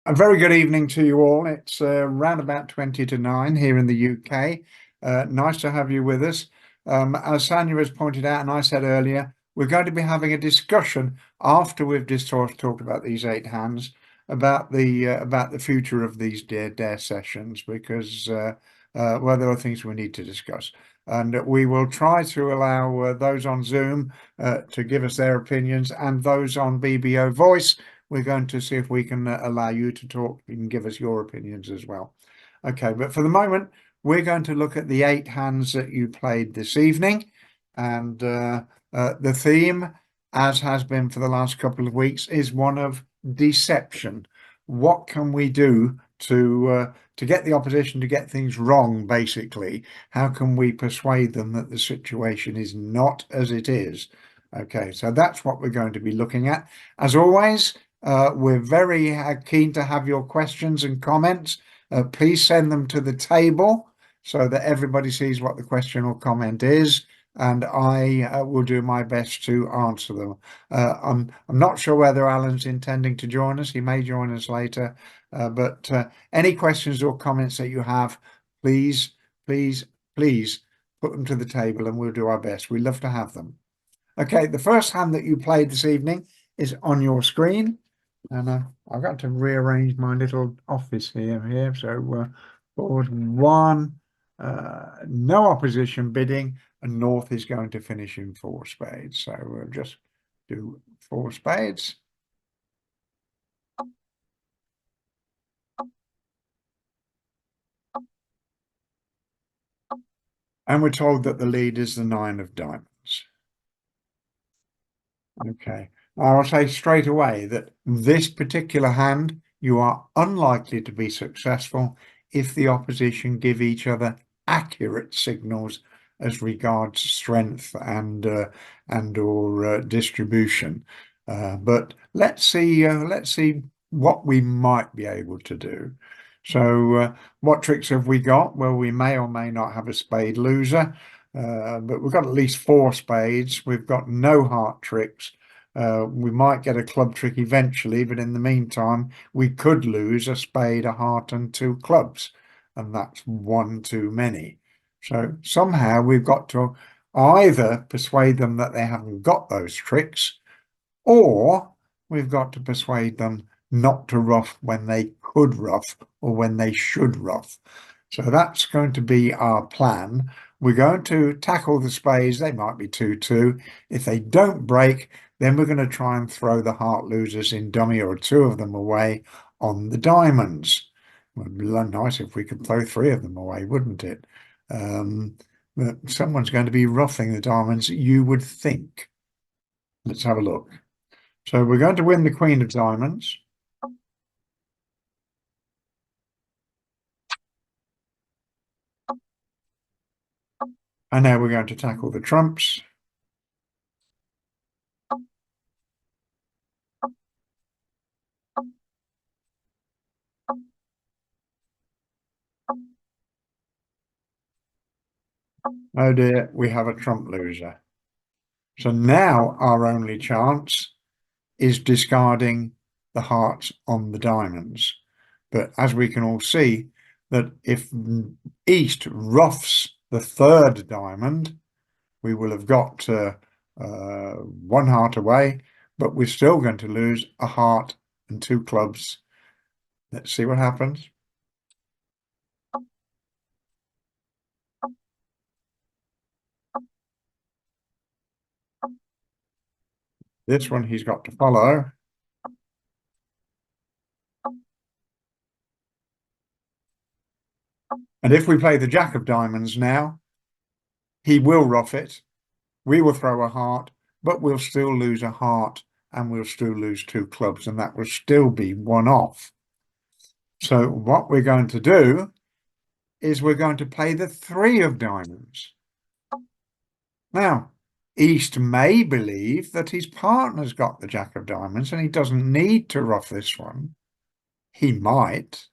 A very good evening to you all. It's round about 20 to 9 here in the UK. Nice to have you with us. As Sanya has pointed out, and I said earlier, we're going to be having a discussion after we've just talked about these eight hands about the future of these dare sessions because well, there are things we need to discuss. And we will try to allow those on Zoom to give us their opinions, and those on BBO Voice, we're going to see if we can allow you to talk. You can give us your opinions as well. Okay, but for the moment, we're going to look at the eight hands that you played this evening. And the theme, as has been for the last couple of weeks, is one of deception. What can we do to get the opposition to get things wrong, basically? How can we persuade them that the situation is not as it is? Okay, so that's what we're going to be looking at. As always, we're very keen to have your questions and comments. Please send them to the table so that everybody sees what the question or comment is, and I will do my best to answer them. I'm not sure whether Alan's intending to join us. He may join us later, but any questions or comments that you have, please put them to the table and we'll do our best. We love to have them. Okay, the first hand that you played this evening is on your screen. And I've got to rearrange my little office here. So board one, no opposition bidding, and North is going to finish in four spades. So we'll just do four spades. And we're told that the lead is the nine of diamonds. Okay. I'll say straight away that this particular hand, you are unlikely to be successful if the opposition give each other accurate signals as regards strength and or distribution. But let's see what we might be able to do. So what tricks have we got? Well, we may or may not have a spade loser. But we've got at least four spades. We've got no heart tricks. We might get a club trick eventually, but in the meantime, we could lose a spade, a heart, and two clubs, and that's one too many. So somehow we've got to either persuade them that they haven't got those tricks, or we've got to persuade them not to ruff when they could ruff or when they should ruff. So that's going to be our plan. We're going to tackle the spades. They might be 2-2. If they don't break, then we're going to try and throw the heart losers in dummy or two of them away on the diamonds. It would be nice if we could throw three of them away, wouldn't it? But someone's going to be roughing the diamonds, you would think. Let's have a look. So we're going to win the queen of diamonds. And now we're going to tackle the trumps. Oh dear, we have a trump loser. So now our only chance is discarding the hearts on the diamonds. But as we can all see, that if East roughs the third diamond, we will have got one heart away, but we're still going to lose a heart and two clubs. Let's see what happens. This one he's got to follow. And if we play the jack of diamonds now, he will ruff it. We will throw a heart, but we'll still lose a heart and we'll still lose two clubs, and that will still be one off. So what we're going to do is we're going to play the three of diamonds. Now, East may believe that his partner's got the jack of diamonds and he doesn't need to ruff this one. He might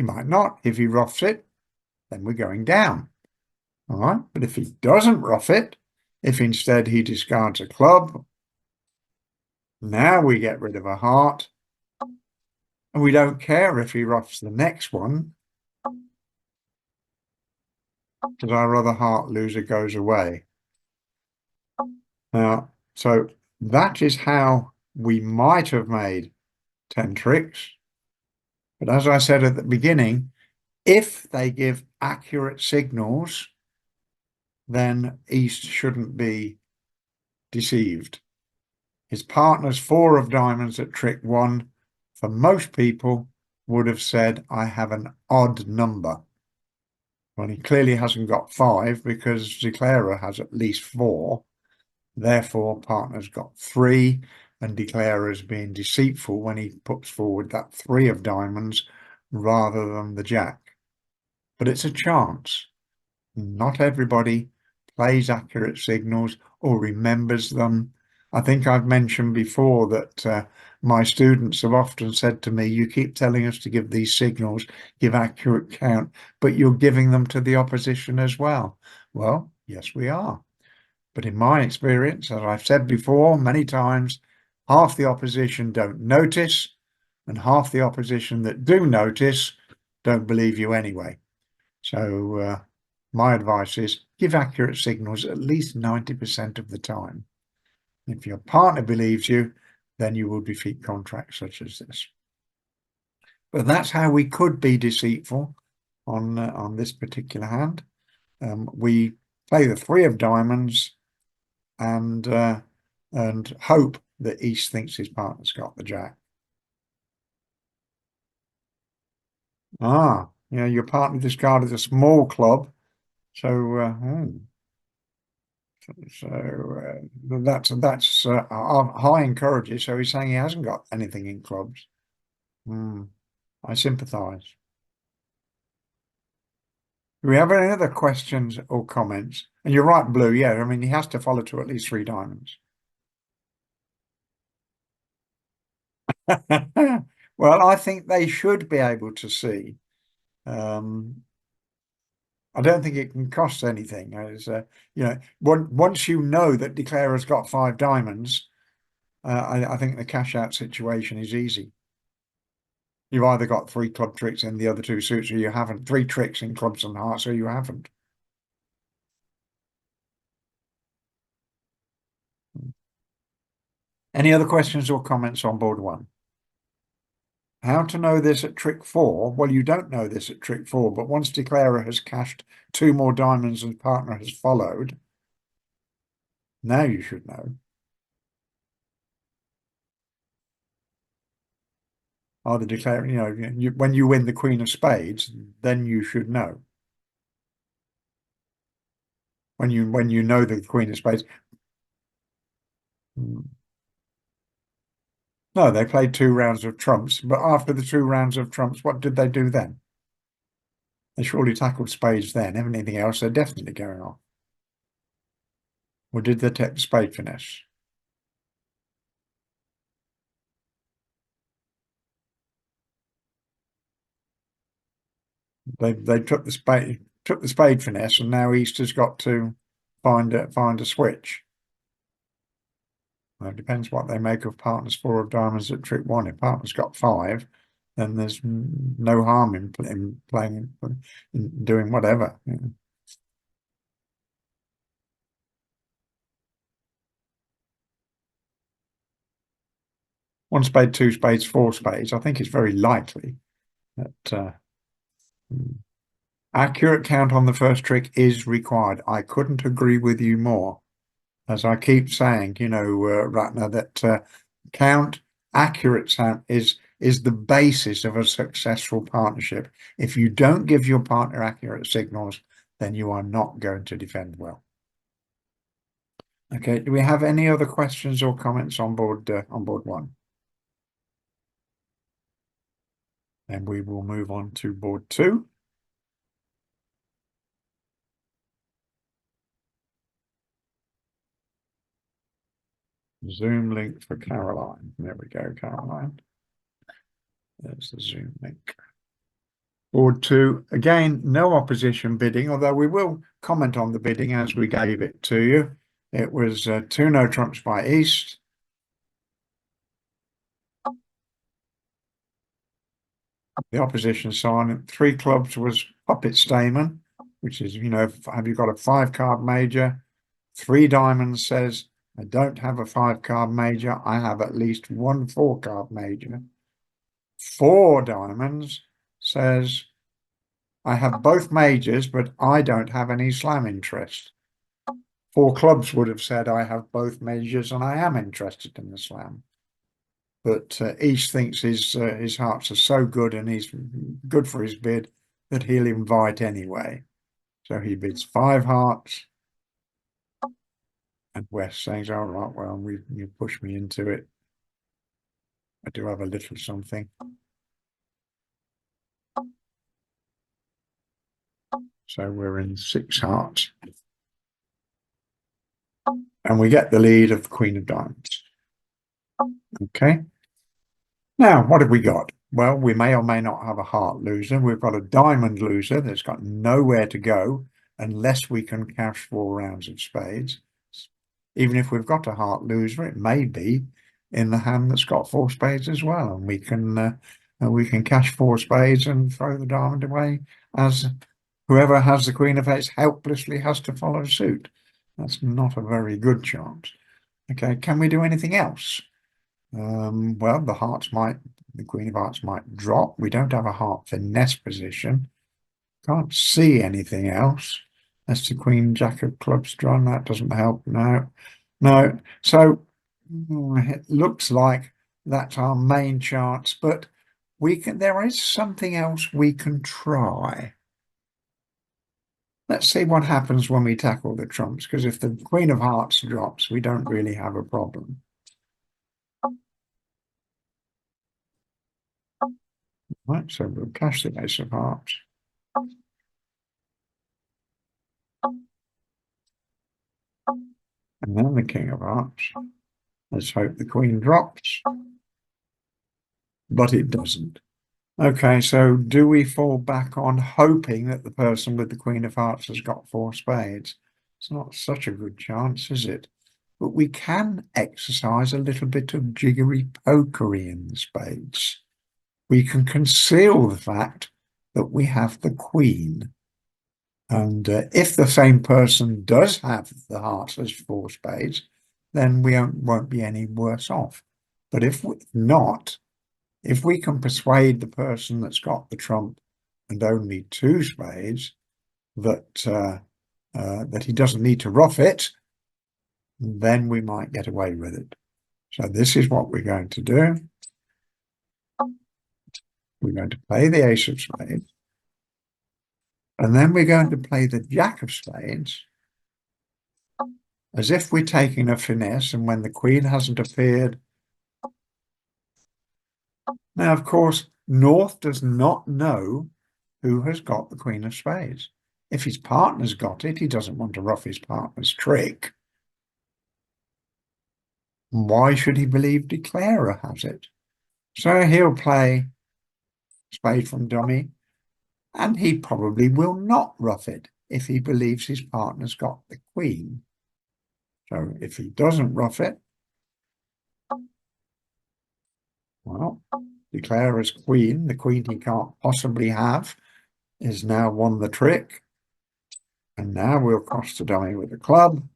not. If he ruffs it, then we're going down. All right, but if he doesn't ruff it, if instead he discards a club, now we get rid of a heart And we don't care if he ruffs the next one, because our other heart loser goes away. So that is how we might have made 10 tricks. But as I said at the beginning, if they give accurate signals, then East shouldn't be deceived. His partner's 4 of diamonds at trick 1, for most people, would have said, I have an odd number. Well, he clearly hasn't got 5 because declarer has at least 4. Therefore, partner's got 3, and declarer's being deceitful when he puts forward that 3 of diamonds rather than the jack. But it's a chance. Not everybody plays accurate signals or remembers them. I think I've mentioned before that my students have often said to me, you keep telling us to give these signals, give accurate count, but you're giving them to the opposition as well. Well, yes, we are. But in my experience, as I've said before many times, half the opposition don't notice, and half the opposition that do notice don't believe you anyway. So my advice is give accurate signals at least 90% of the time. If your partner believes you, then you will defeat contracts such as this. But that's how we could be deceitful on this particular hand. We play the 3 of diamonds and hope that East thinks his partner's got the jack. Your partner discarded a small club, so that's high encourages. So he's saying he hasn't got anything in clubs. I sympathise. Do we have any other questions or comments? And you're right, Blue. Yeah, I mean he has to follow to at least 3 diamonds. Well, I think they should be able to see. I don't think it can cost anything. As once you know that declarer's got 5 diamonds, I think the cash out situation is easy. You've either got 3 club tricks in the other 2 suits, or you haven't. 3 tricks in clubs and hearts, or you haven't. Any other questions or comments on board 1? How to know this at trick 4? Well, you don't know this at trick 4, but once declarer has cashed 2 more diamonds and partner has followed, now you should know. Either declare, when you win the Queen of Spades, then you should know. When you know the Queen of Spades. No, they played 2 rounds of trumps, but after the 2 rounds of trumps, what did they do then? They surely tackled spades then. Anything else, they're definitely going off. Or did they take the spade finesse? They took the spade finesse, and now East has got to find a switch. Well, it depends what they make of partner's 4 of diamonds at trick 1. If partner's got 5, then there's no harm in playing, in doing whatever. One spade, 2 spades, 4 spades. I think it's very likely that accurate count on the first trick is required. I couldn't agree with you more. As I keep saying, Ratner, that count accurate count is the basis of a successful partnership. If you don't give your partner accurate signals, then you are not going to defend well. Okay, do we have any other questions or comments on board 1? Then we will move on to board 2. Zoom link for Caroline. There we go, Caroline. There's the Zoom link. Board 2, again, no opposition bidding, although we will comment on the bidding as we gave it to you. It was 2 no trumps by East. The opposition sign, 3 clubs was Puppet Stamen, which is, have you got a 5-card major? 3 diamonds says, I don't have a 5-card major. I have at least 1 4-card major. 4 diamonds says, I have both majors, but I don't have any slam interest. 4 clubs would have said, I have both majors and I am interested in the slam. But East thinks his hearts are so good and he's good for his bid that he'll invite anyway. So he bids 5 hearts. And West saying, all right, well, you push me into it. I do have a little something. So we're in 6 hearts. And we get the lead of the Queen of Diamonds. Okay. Now, what have we got? Well, we may or may not have a heart loser. We've got a diamond loser that's got nowhere to go unless we can cash 4 rounds of spades. Even if we've got a heart loser, it may be in the hand that's got 4 spades as well, and we can cash 4 spades and throw the diamond away, as whoever has the Queen of Hearts helplessly has to follow suit. That's not a very good chance. Okay, can we do anything else? Well, the Queen of Hearts might drop. We don't have a heart finesse position. Can't see anything else. That's the Queen Jack of Clubs drawn. That doesn't help. No. So it looks like that's our main chance, but there is something else we can try. Let's see what happens when we tackle the trumps, because if the Queen of Hearts drops, we don't really have a problem. Right, so we'll cash the Ace of Hearts. And then the King of Hearts. Let's hope the Queen drops. But it doesn't. Okay, so do we fall back on hoping that the person with the Queen of Hearts has got 4 spades? It's not such a good chance, is it? But we can exercise a little bit of jiggery pokery in the spades. We can conceal the fact that we have the Queen. And if the same person does have the hearts as 4 spades, then we won't be any worse off. But if not, if we can persuade the person that's got the trump and only 2 spades that he doesn't need to ruff it, then we might get away with it. So this is what we're going to do. We're going to play the Ace of Spades. And then we're going to play the Jack of Spades as if we're taking a finesse, and when the Queen hasn't appeared. Now, of course, North does not know who has got the Queen of Spades. If his partner's got it, he doesn't want to ruff his partner's trick. Why should he believe Declarer has it? So he'll play spade from dummy, and he probably will not ruff it if he believes his partner's got the Queen. So if he doesn't ruff it, well, Declarer's Queen, the Queen he can't possibly have, is now won the trick. And now we'll cross the dummy with a club.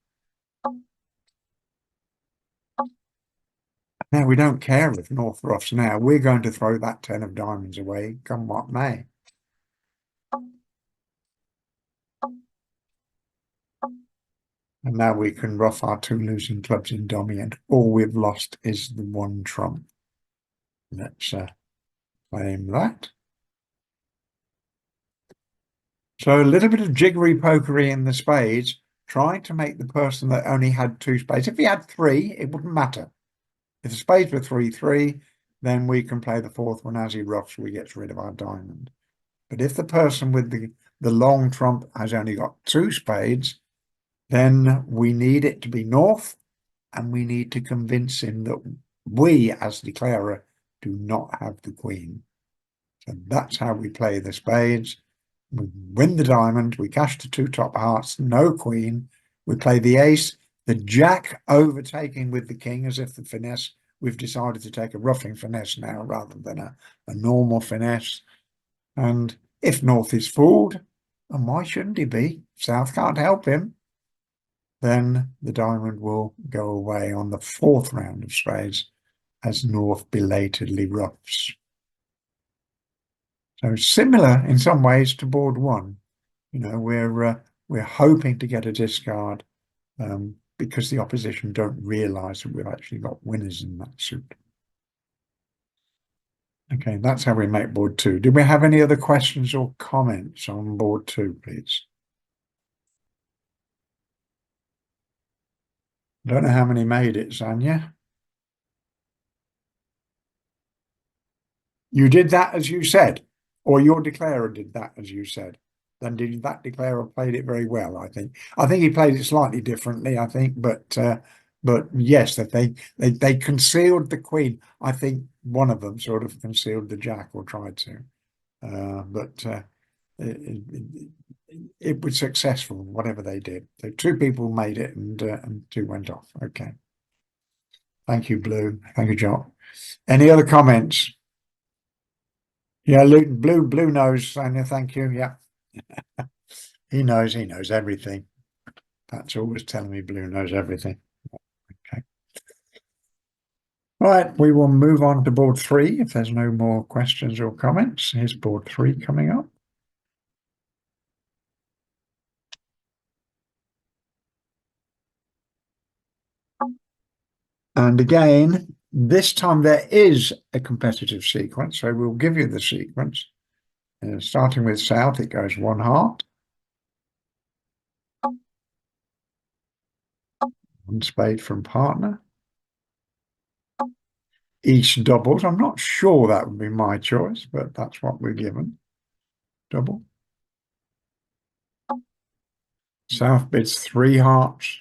Now, we don't care if North ruffs now. We're going to throw that 10 of diamonds away, come what may. And now we can ruff our 2 losing clubs in dummy, and all we've lost is the 1 trump. Let's claim that. So a little bit of jiggery pokery in the spades, trying to make the person that only had 2 spades. If he had 3, it wouldn't matter. If the spades were 3-3, then we can play the 4th one as he ruffs, we get rid of our diamond. But if the person with the long trump has only got 2 spades, then we need it to be North, and we need to convince him that we, as Declarer, do not have the Queen. So that's how we play the spades. We win the diamond, we cash the 2 top hearts, no Queen. We play the Ace, the Jack overtaking with the King as if the finesse we've decided to take a ruffing finesse now rather than a normal finesse. And if North is fooled, and why shouldn't he be? South can't help him. Then the diamond will go away on the 4th round of spades as North belatedly ruffs. So similar in some ways to board 1. You know, we're hoping to get a discard because the opposition don't realise that we've actually got winners in that suit. Okay, that's how we make board 2. Do we have any other questions or comments on board 2, please? Don't know how many made it, Sanya. You did that as you said, or your declarer did that as you said. Then did that declarer played it very well, I think. I think he played it slightly differently, I think, but yes, that they concealed the queen. I think one of them sort of concealed the jack or tried to. It was successful, whatever they did. So 2 people made it and 2 went off. Okay. Thank you, Blue. Thank you, John. Any other comments? Yeah, Luke, Blue knows, Sanya, thank you. Yeah. He knows everything. Pat's always telling me Blue knows everything. Okay. Right, we will move on to board 3 if there's no more questions or comments. Here's board 3 coming up. And again, this time there is a competitive sequence, so we'll give you the sequence. Starting with South, it goes 1 heart, 1 spade from partner. East doubles. I'm not sure that would be my choice, but that's what we're given. Double. South bids 3 hearts.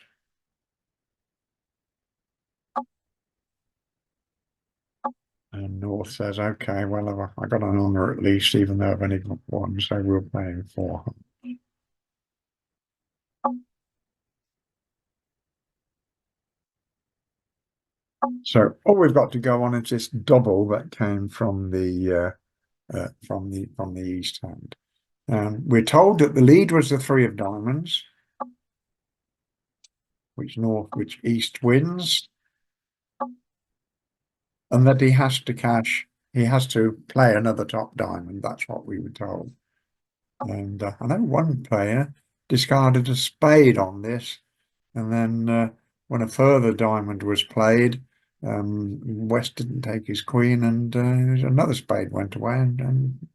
And North says, okay, well, I got an honour at least, even though I've only got 1, so we'll play in 4 hearts. So all we've got to go on is this double that came from the east hand. We're told that the lead was the 3 of diamonds, which East wins, and that he has to cash. He has to play another top diamond. That's what we were told. And I know one player discarded a spade on this, and then when a further diamond was played, West didn't take his queen, and another spade went away, and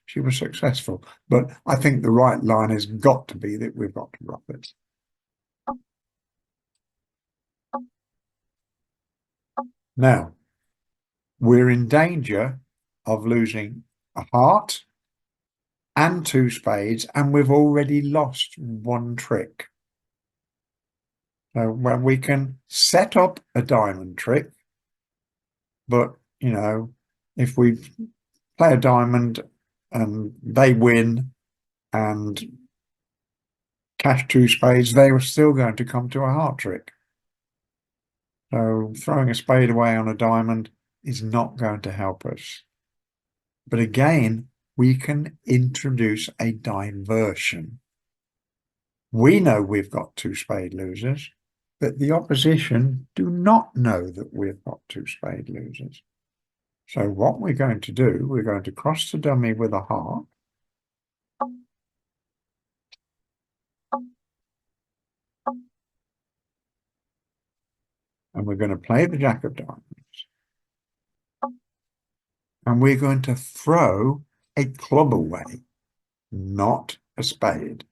she was successful. But I think the right line has got to be that we've got to ruff it. Now, we're in danger of losing a heart and 2 spades, and we've already lost 1 trick. So when we can set up a diamond trick, but you know, if we play a diamond and they win and cash 2 spades, they were still going to come to a heart trick. So throwing a spade away on a diamond is not going to help us. But again, we can introduce a diversion. We know we've got 2 spade losers, but the opposition do not know that we've got 2 spade losers. So what we're going to do, we're going to cross the dummy with a heart. And we're going to play the jack of diamonds. And we're going to throw a club away, not a spade.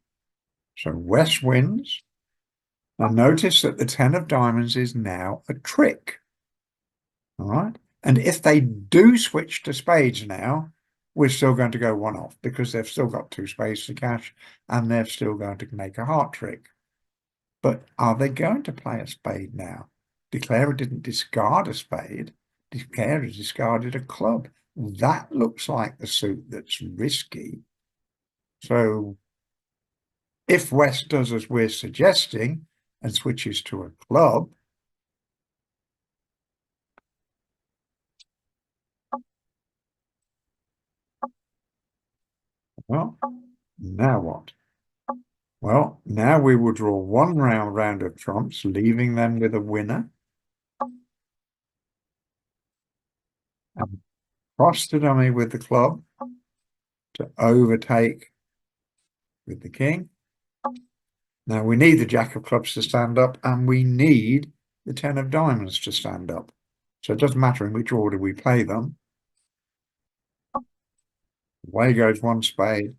So West wins. Now notice that the 10 of diamonds is now a trick. All right. And if they do switch to spades now, we're still going to go 1 off because they've still got 2 spades to cash and they're still going to make a heart trick. But are they going to play a spade now? Declarer didn't discard a spade. Declarer discarded a club. That looks like the suit that's risky. So if West does as we're suggesting and switches to a club, Well, now what? Well, now we will draw one round of trumps, leaving them with a winner. And cross the dummy with the club to overtake with the king. Now we need the jack of clubs to stand up, and we need the 10 of diamonds to stand up. So it doesn't matter in which order we play them. Away goes one spade.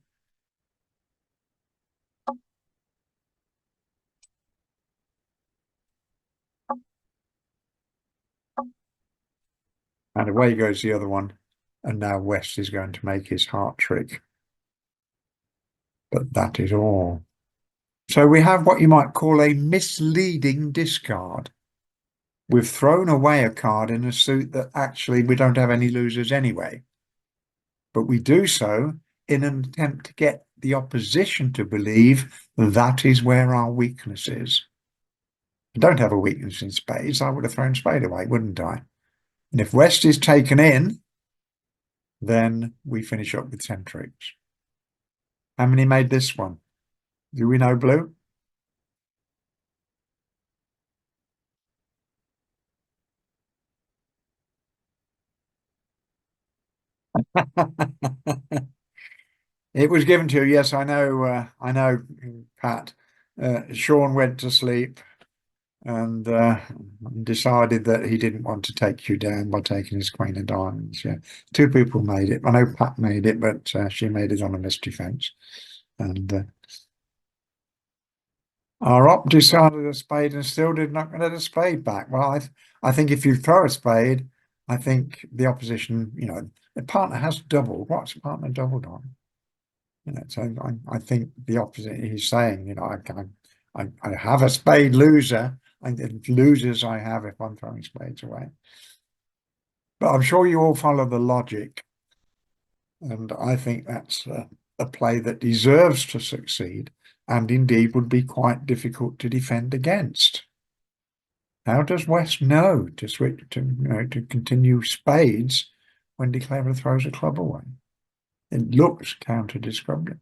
And away goes the other one. And now West is going to make his heart trick. But that is all. So we have what you might call a misleading discard. We've thrown away a card in a suit that actually we don't have any losers anyway. But we do so in an attempt to get the opposition to believe that is where our weakness is. I don't have a weakness in spades. I would have thrown spade away, wouldn't I? And if West is taken in, then we finish up with 10 tricks. How many made this one? Do we know, Blue? It was given to you. Yes, I know. I know, Pat. Sean went to sleep and decided that he didn't want to take you down by taking his queen of diamonds. Yeah, two people made it. I know Pat made it, but she made it on a mystery fence. And our op decided a spade and still did not get a spade back. Well, I think if you throw a spade, I think the opposition, the partner has doubled. What's partner doubled on? So I think the opposite he's saying, I have a spade loser, and losers I have if I'm throwing spades away. But I'm sure you all follow the logic, and I think that's a play that deserves to succeed, and indeed would be quite difficult to defend against. How does West know to switch to continue spades when De Clever throws a club away? It looks counter-disruptive.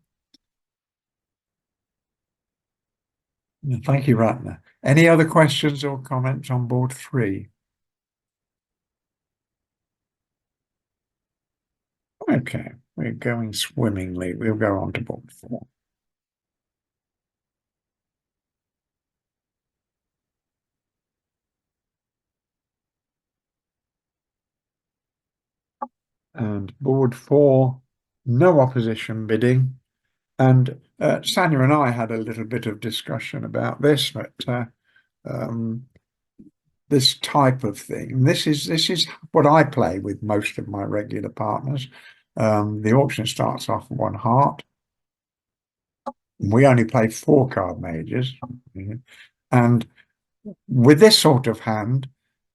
Thank you, Ratner. Any other questions or comments on board 3? Okay, we're going swimmingly. We'll go on to board 4. And board 4, no opposition bidding. And Sanya and I had a little bit of discussion about this, but this type of thing. This is what I play with most of my regular partners. The auction starts off with 1 heart. We only play 4 card majors. And with this sort of hand,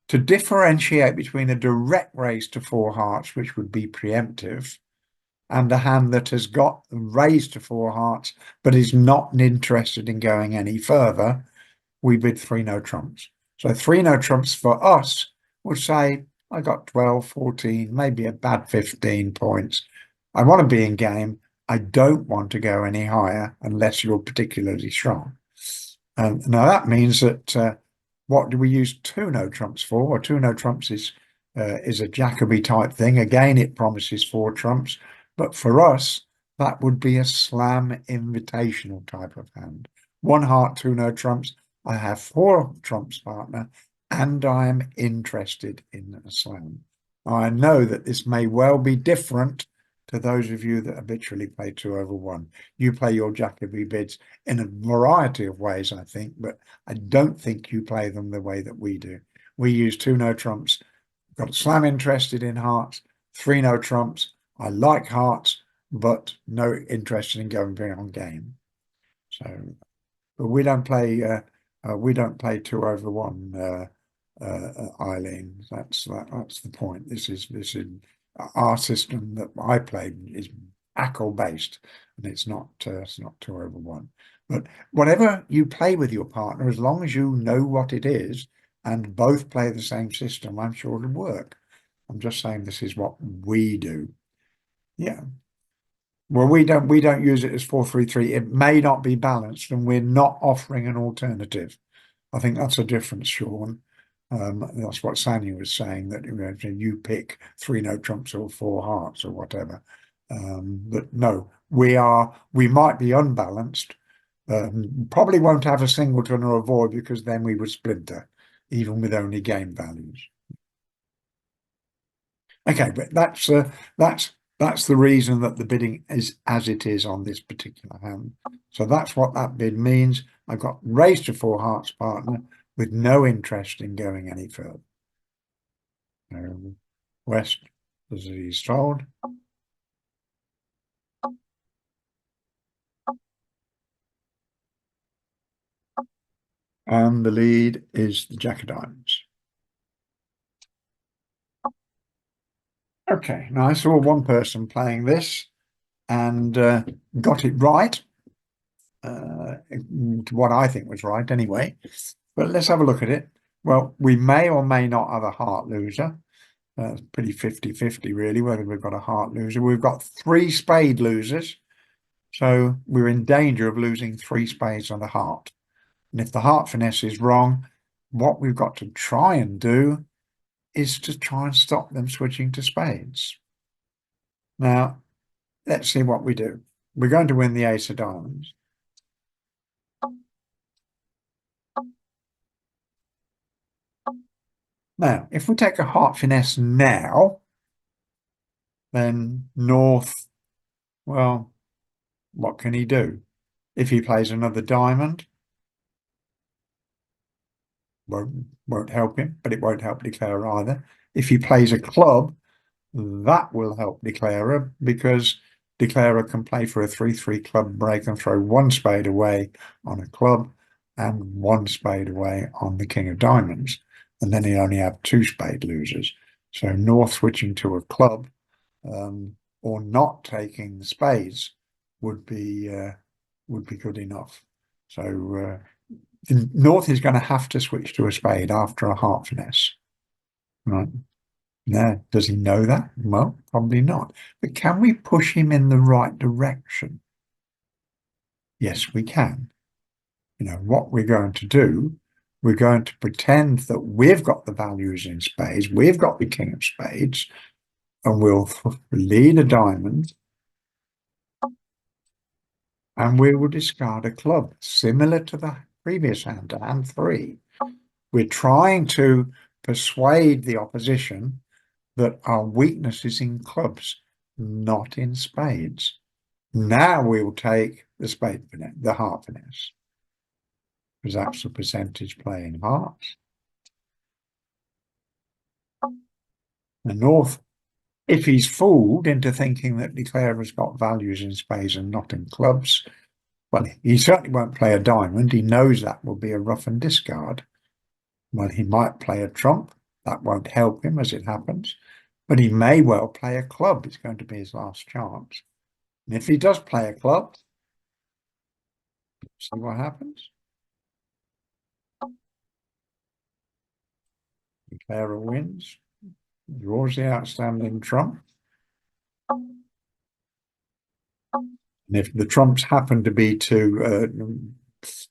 to differentiate between a direct raise to 4 hearts, which would be preemptive, and a hand that has got raised to 4 hearts but is not interested in going any further, we bid 3 no trumps. So 3 no trumps for us would say, I got 12, 14, maybe a bad 15 points. I want to be in game. I don't want to go any higher unless you're particularly strong. Now that means that what do we use 2 no trumps for? Well, 2 no trumps is a Jacoby type thing. Again, it promises 4 trumps, but for us, that would be a slam invitational type of hand. 1 heart, 2 no trumps. I have 4 trumps, partner, and I am interested in a slam. I know that this may well be different to those of you that habitually play 2/1. You play your Jacoby bids in a variety of ways, I think, but I don't think you play them the way that we do. We use 2 no trumps, got a slam interested in hearts, 3 no trumps. I like hearts, but no interest in going beyond game. So, but we don't play 2/1, Eileen. That's the point. This is our system that I play is ACL based, and it's not 2/1. But whatever you play with your partner, as long as you know what it is and both play the same system, I'm sure it'll work. I'm just saying this is what we do. Yeah. Well, we don't use it as 4-3-3. It may not be balanced, and we're not offering an alternative. I think that's a difference, Sean. That's what Sanya was saying, that you pick 3 no trumps or 4 hearts or whatever. But no, we might be unbalanced. Probably won't have a singleton or a void, because then we would splinter, even with only game values. Okay, but that's the reason that the bidding is as it is on this particular hand. So that's what that bid means. I've got raised to 4 hearts partner with no interest in going any further. West as he's told. And the lead is the Jack of Diamonds. Okay, now I saw one person playing this and got it right. What I think was right anyway. But let's have a look at it. Well, we may or may not have a heart loser. It's pretty 50-50 really, whether we've got a heart loser. We've got 3 spade losers. So we're in danger of losing 3 spades and a heart. And if the heart finesse is wrong, what we've got to try and do is to try and stop them switching to spades. Now, let's see what we do. We're going to win the ace of diamonds. Now, if we take a heart finesse now, then North, well, what can he do? If he plays another diamond, won't help him, but it won't help Declarer either. If he plays a club, that will help Declarer, because Declarer can play for a 3-3 club break and throw 1 spade away on a club and 1 spade away on the king of diamonds. And then he only have 2 spade losers. So North switching to a club or not taking the spades would be good enough. So North is going to have to switch to a spade after a heart finesse, right? Now, does he know that? Well, probably not. But can we push him in the right direction? Yes, we can. What we're going to do, we're going to pretend that we've got the values in spades, we've got the king of spades, and we'll lead a diamond, and we will discard a club, similar to the previous hand, to hand 3. We're trying to persuade the opposition that our weakness is in clubs, not in spades. Now we will take the spade finesse, the heart finesse, because that's the percentage play in hearts. The North, if he's fooled into thinking that Declarer has got values in spades and not in clubs, well, he certainly won't play a diamond. He knows that will be a rough and discard. Well, he might play a trump. That won't help him, as it happens. But he may well play a club. It's going to be his last chance. And if he does play a club, see what happens. Declarer wins, draws the outstanding trump. And if the trumps happen to be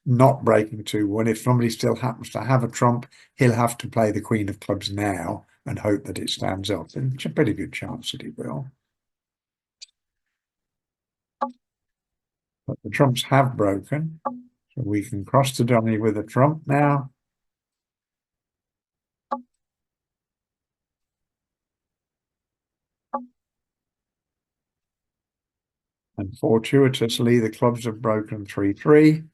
not breaking 2-1, if somebody still happens to have a trump, he'll have to play the queen of clubs now and hope that it stands up. And it's a pretty good chance that he will. But the trumps have broken, so we can cross the dummy with a trump now. And fortuitously, the clubs have broken 3-3,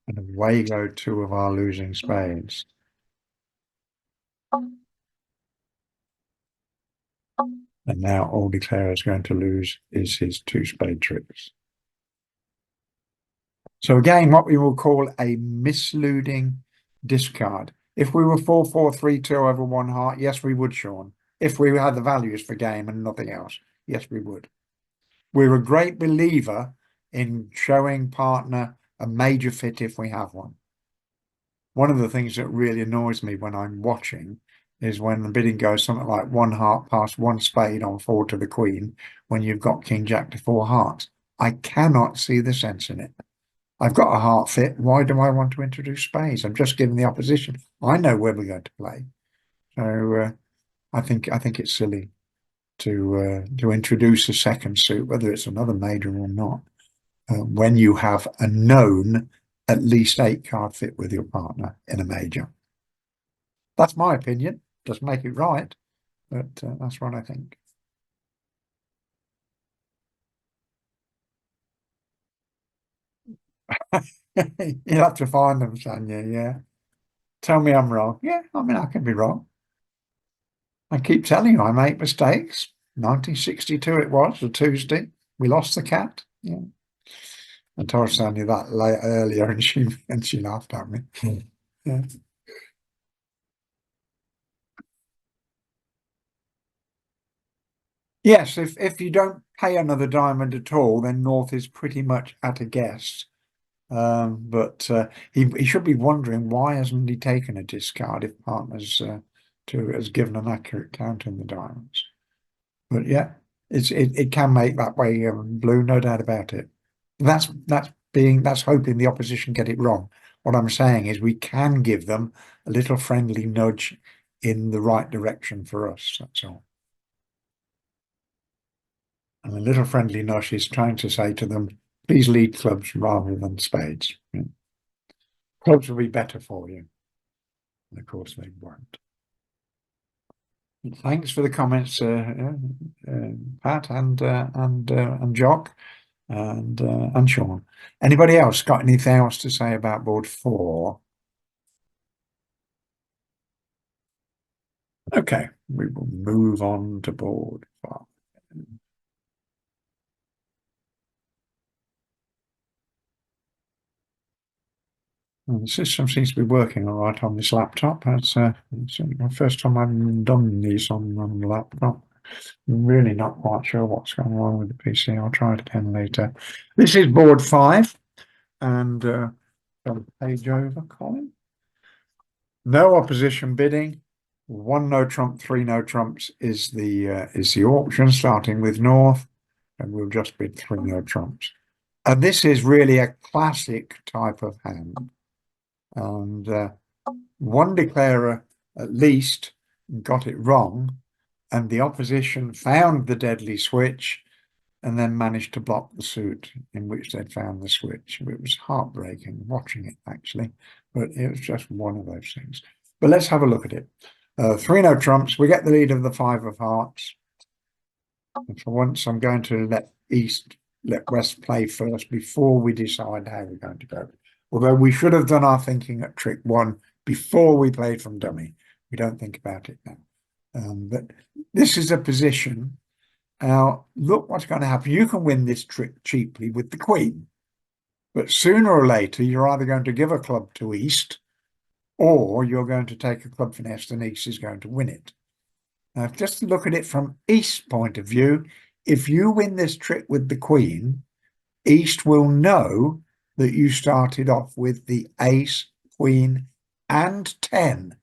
and away go 2 of our losing spades. And now all Declarer is going to lose is his 2 spade tricks. So again, what we will call a misleading discard. If we were 4-4-3-2 over 1 heart, yes, we would, Sean. If we had the values for game and nothing else, yes, we would. We're a great believer in showing partner a major fit if we have one. One of the things that really annoys me when I'm watching is when the bidding goes something like one heart past one spade on forward to the queen when you've got king jack to four hearts. I cannot see the sense in it. I've got a heart fit. Why do I want to introduce spades? I'm just giving the opposition. I know where we're going to play. So I think it's silly to introduce a second suit, whether it's another major or not, when you have a known at least 8 card fit with your partner in a major. That's my opinion. Doesn't make it right, but that's what I think. You'll have to find them, Sanya. Yeah. Tell me I'm wrong. Yeah, I mean, I can be wrong. I keep telling you, I make mistakes. 1962 it was, a Tuesday. We lost the cat. Yeah. I told Sanya that earlier and she laughed at me. Yeah. Yes, if you don't pay another diamond at all, then North is pretty much at a guess. But he should be wondering why hasn't he taken a discard if partners has given an accurate count in the diamonds. But yeah, it can make that way blue, no doubt about it. That's hoping the opposition get it wrong. What I'm saying is we can give them a little friendly nudge in the right direction for us. That's all. And a little friendly nudge is trying to say to them, please lead clubs rather than spades. Clubs will be better for you. And of course they won't. Thanks for the comments, Pat and Jock and Sean. Anybody else got anything else to say about board 4? Okay, we will move on to board 5. Well, the system seems to be working all right on this laptop. It's the first time I've done these on the laptop. I'm really not quite sure what's going on with the PC. I'll try it again later. This is board 5, and page over, Colin. No opposition bidding. 1 no trump, 3 no trumps is the auction, starting with North, and we'll just bid 3 no trumps. And this is really a classic type of hand. And one declarer at least got it wrong, and the opposition found the deadly switch and then managed to block the suit in which they'd found the switch. It was heartbreaking watching it, actually, but it was just one of those things. But let's have a look at it. 3 no trumps. We get the lead of the 5 of hearts. And for once, I'm going to let West play first before we decide how we're going to go. Although we should have done our thinking at trick 1 before we played from dummy. We don't think about it now. But this is a position. Now, look what's going to happen. You can win this trick cheaply with the queen. But sooner or later, you're either going to give a club to East, or you're going to take a club finesse and East is going to win it. Now, just look at it from East's point of view. If you win this trick with the queen, East will know that you started off with the ace, queen, and 10.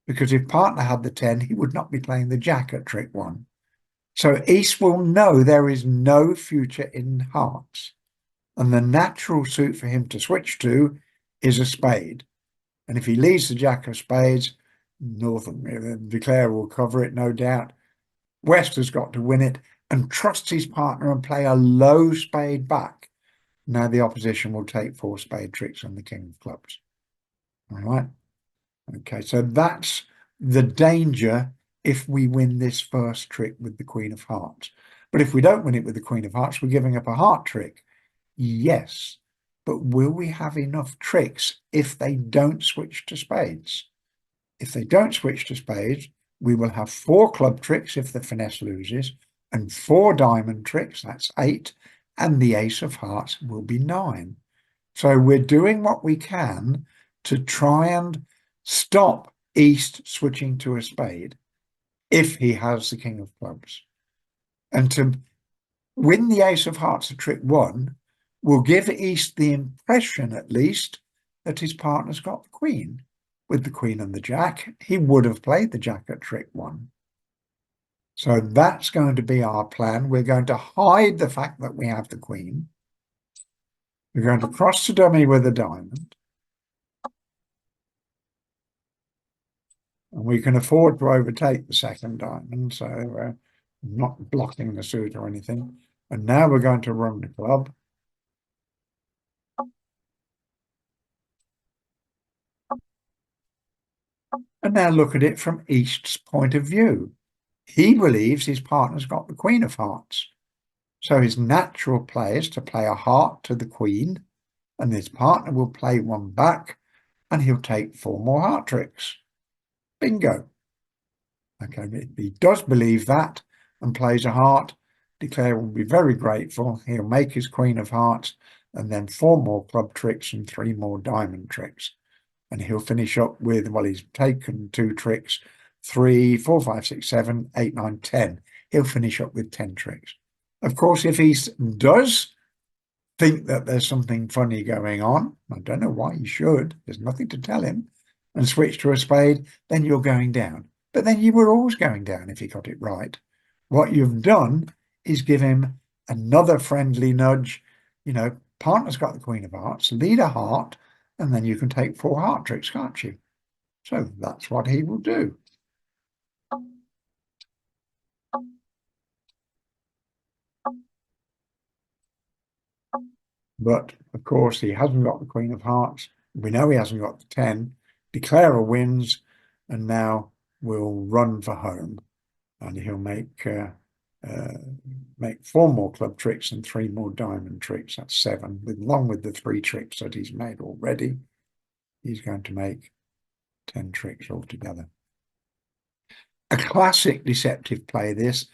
Because if partner had the 10, he would not be playing the jack at trick 1. So East will know there is no future in hearts. And the natural suit for him to switch to is a spade. And if he leads the jack of spades, Northern declare will cover it, no doubt. West has got to win it and trust his partner and play a low spade back. Now the opposition will take 4 spade tricks on the king of clubs. All right. Okay, so that's the danger if we win this first trick with the queen of hearts. But if we don't win it with the queen of hearts, we're giving up a heart trick. Yes, but will we have enough tricks if they don't switch to spades? If they don't switch to spades, we will have 4 club tricks if the finesse loses, and 4 diamond tricks, that's 8, and the ace of hearts will be 9. So we're doing what we can to try and stop East switching to a spade if he has the king of clubs. And to win the ace of hearts at trick 1 will give East the impression, at least, that his partner's got the queen. with the queen and the jack, he would have played the jack at trick one. So that's going to be our plan. We're going to hide the fact that we have the queen. We're going to cross the dummy with a diamond. And we can afford to overtake the second diamond, so we're not blocking the suit or anything. And now we're going to run the club. And now look at it from East's point of view. He believes his partner's got the queen of hearts. So his natural play is to play a heart to the queen, and his partner will play one back, and he'll take 4 more heart tricks. Bingo. Okay, if he does believe that and plays a heart, Declare will be very grateful. He'll make his queen of hearts and then 4 more club tricks and 3 more diamond tricks. And he'll finish up with, well, he's taken 2 tricks, 3, 4, 5, 6, 7, 8, 9, 10. He'll finish up with 10 tricks. Of course, if he does think that there's something funny going on, I don't know why he should, there's nothing to tell him, and switch to a spade, then you're going down. But then you were always going down if you got it right. What you've done is give him another friendly nudge. You know, partner's got the queen of hearts, lead a heart, and then you can take 4 heart tricks, can't you? So that's what he will do. But of course, he hasn't got the queen of hearts. We know he hasn't got the 10. Declare wins, and now we'll run for home, and he'll make 4 more club tricks and 3 more diamond tricks. That's 7, along with the 3 tricks that he's made already. He's going to make 10 tricks altogether. A classic deceptive play, this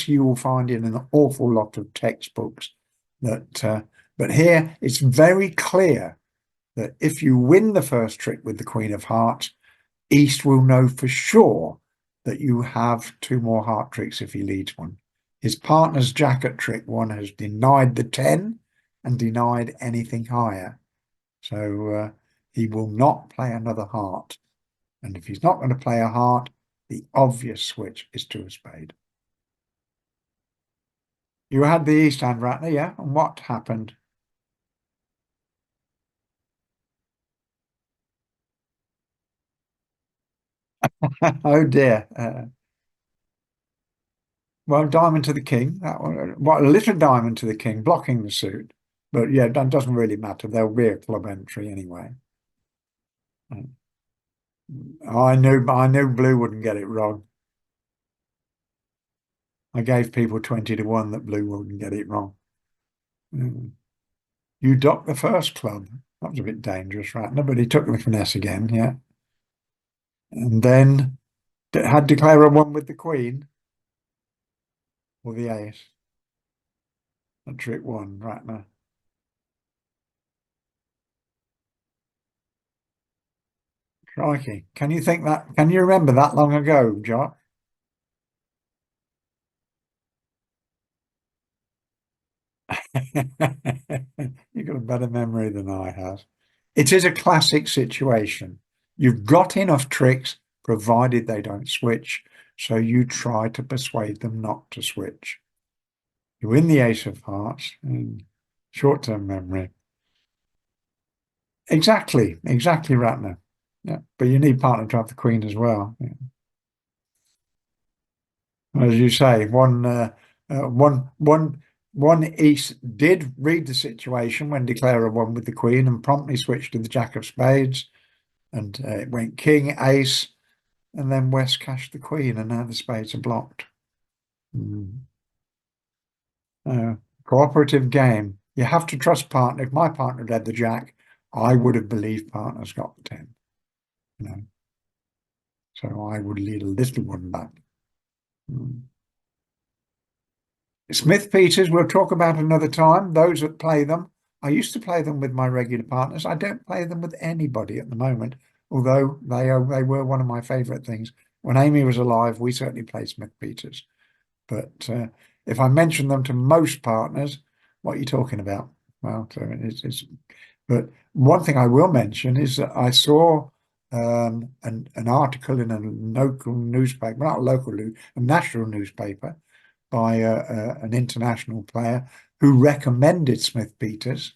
you will find in an awful lot of textbooks. That but here it's very clear that if you win the first trick with the queen of hearts, East will know for sure that you have 2 more heart tricks if he leads one. His partner's jack at trick 1 has denied the 10 and denied anything higher. So he will not play another heart. And if he's not going to play a heart, the obvious switch is to a spade. You had the East hand, Ratner, yeah? And what happened? Oh dear. Well, diamond to the king. That one, well, a little diamond to the king, blocking the suit. But yeah, that doesn't really matter. There'll be a club entry anyway. I knew blue wouldn't get it wrong. I gave people 20 to 1 that blue wouldn't get it wrong. You docked the first club. That was a bit dangerous, right? Nobody took the finesse again, yeah. And then had Declare won with the queen or the ace. And trick 1, Ratner. Crikey. Can you think that? Can you remember that long ago, Jock? You've got a better memory than I have. It is a classic situation. You've got enough tricks, provided they don't switch, so you try to persuade them not to switch. You win the ace of hearts, short-term memory. Exactly, Ratner. Yeah, but you need partner to have the queen as well. Yeah. As you say, one East did read the situation when Declare won with the queen and promptly switched to the jack of spades, and it went king, ace, and then West cashed the queen, and now the spades are blocked. Cooperative game. You have to trust partner. If my partner had the jack, I would have believed partner's got the 10. You know, so I would lead a little one back. Smith Peters, we'll talk about another time. Those that play them, I used to play them with my regular partners. I don't play them with anybody at the moment, although they were one of my favourite things. When Amy was alive, we certainly played Smith Peters. But if I mention them to most partners, what are you talking about? Well, so but one thing I will mention is that I saw an article in a local newspaper, not local, a national newspaper, by an international player who recommended Smith Peters.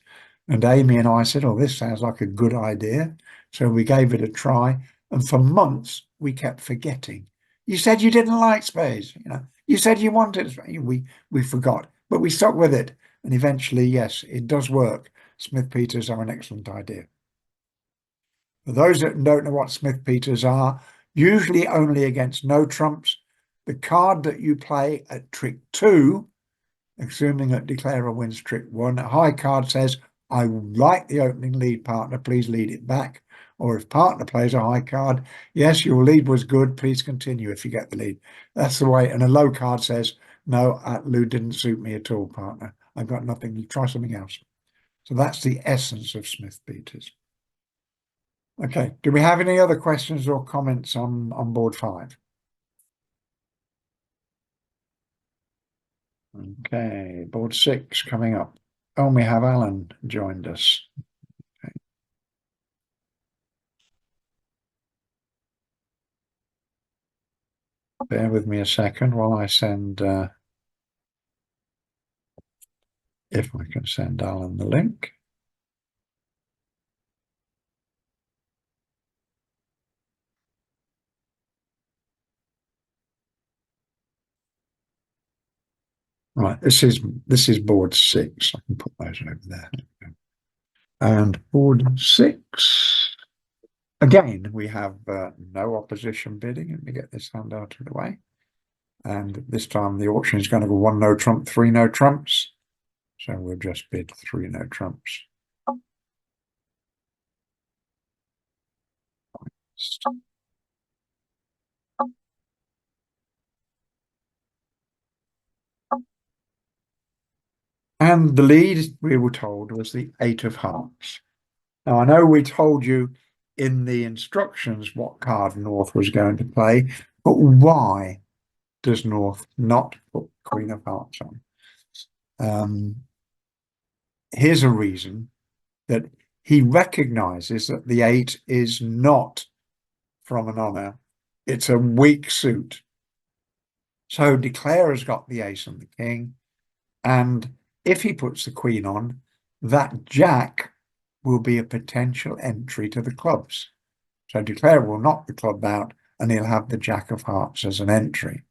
And Amy and I said, "Oh, this sounds like a good idea." So we gave it a try. And for months, we kept forgetting. You said you didn't like spades, You said you wanted. We forgot, but we stuck with it. And eventually, yes, it does work. Smith Peters are an excellent idea. For those that don't know what Smith Peters are, usually only against no trumps, the card that you play at trick 2, assuming that declarer wins trick 1, a high card says, "I like the opening lead, partner, please lead it back." Or if partner plays a high card, "Yes, your lead was good, please continue if you get the lead." That's the way. And a low card says, "No, lead didn't suit me at all, partner. I've got nothing, try something else." So that's the essence of Smith Peters. Okay, do we have any other questions or comments on board 5? Okay, board 6 coming up. Oh, we have Alan joined us. Okay. Bear with me a second while I send, if I can send Alan the link. Right, this is board 6. I can put those over there. And board 6. Again, we have no opposition bidding. Let me get this hand out of the way. And this time the auction is going to go 1 no trump, 3 no trumps. So we'll just bid 3 no trumps. And the lead, we were told, was the 8 of hearts. Now, I know we told you in the instructions what card North was going to play, but why does North not put Queen of Hearts on? Here's a reason: that he recognizes that the 8 is not from an honor. It's a weak suit. So Declare has got the ace and the king. And if he puts the queen on, that jack will be a potential entry to the clubs. So Declare will knock the club out and he'll have the jack of hearts as an entry.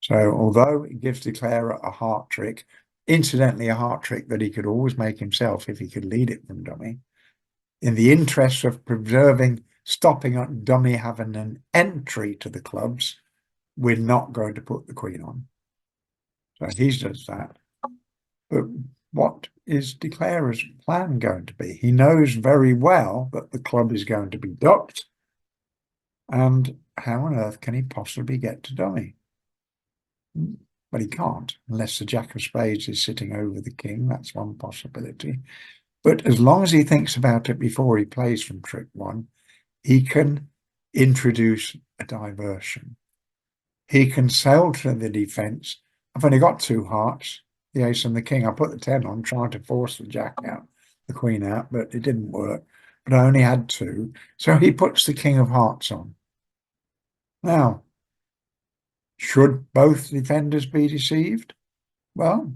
So although it gives Declare a heart trick, incidentally a heart trick that he could always make himself if he could lead it from dummy, in the interest of preserving, stopping dummy having an entry to the clubs, we're not going to put the queen on. So he does that. But what is Declarer's plan going to be? He knows very well that the club is going to be docked. And how on earth can he possibly get to dummy? But he can't, unless the jack of spades is sitting over the king. That's one possibility. But as long as he thinks about it before he plays from trick 1, he can introduce a diversion. He can sail to the defense. I've only got 2 hearts, the ace and the king. I put the 10 on, trying to force the jack out, the queen out, but it didn't work. But I only had 2. So he puts the king of hearts on. Now, should both defenders be deceived? Well,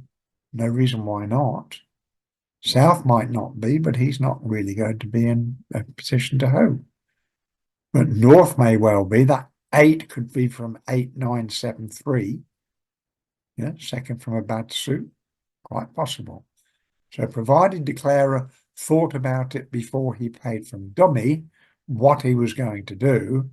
no reason why not. South might not be, but he's not really going to be in a position to hope. But North may well be. That 8 could be from 8, 9, 7, 3. Yeah, second from a bad suit. Quite possible. So provided Declarer thought about it before he played from dummy, what he was going to do,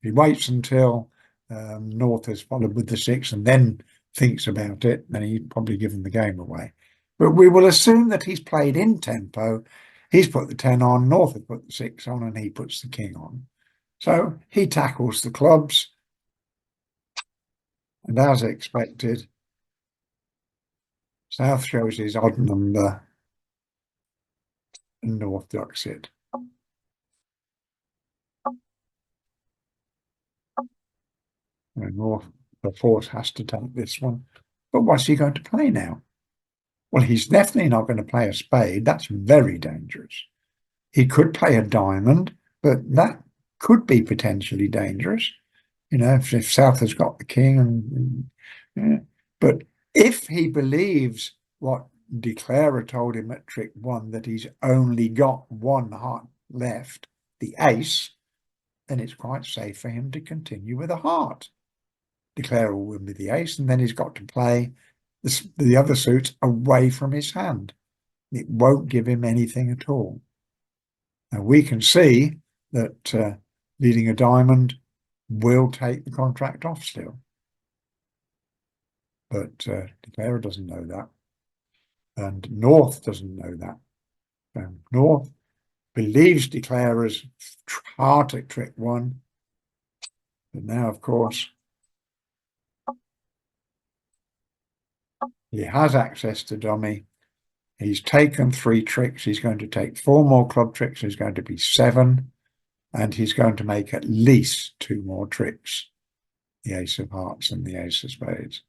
he waits until North has followed with the 6 and then thinks about it, then he's probably given the game away. But we will assume that he's played in tempo. He's put the 10 on, North has put the 6 on, and he puts the king on. So he tackles the clubs. And as expected, South shows his odd number and North ducks it. And North, the force, has to take this one. But what's he going to play now? Well, he's definitely not going to play a spade. That's very dangerous. He could play a diamond, but that could be potentially dangerous. You know, if South has got the king, yeah. But if he believes what Declarer told him at trick one, that he's only got one heart left, the ace, then it's quite safe for him to continue with a heart. Declarer will win with the ace, and then he's got to play the other suits away from his hand. It won't give him anything at all. Now we can see that leading a diamond will take the contract off still. But Declarer doesn't know that. And North doesn't know that. North believes Declarer's heart at trick one. But now, of course, he has access to dummy. He's taken 3 tricks. He's going to take 4 more club tricks. There's going to be 7. And he's going to make at least 2 more tricks. The ace of hearts and the ace of spades.